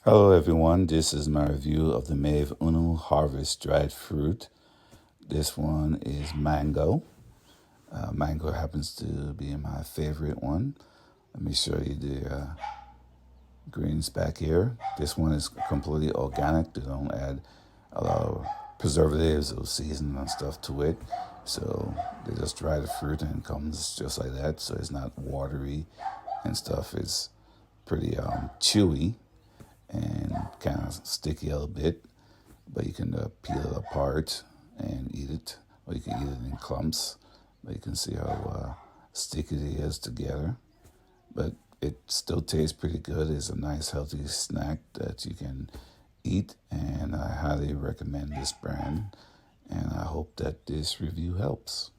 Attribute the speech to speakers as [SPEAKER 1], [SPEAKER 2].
[SPEAKER 1] Hello everyone, this is my review of the Mavuno Harvest dried fruit. This one is mango. Mango happens to be my favorite one. Let me show you the greens back here. This one is completely organic. They don't add a lot of preservatives or seasoning and stuff to it. So they just dry the fruit and it comes just like that. So it's not watery and stuff. It's pretty chewy and kind of sticky a little bit, but you can peel it apart and eat it, or you can eat it in clumps. But you can see how sticky it is together. But it still tastes pretty good. It's a nice, healthy snack that you can eat, and I highly recommend this brand. And I hope that this review helps.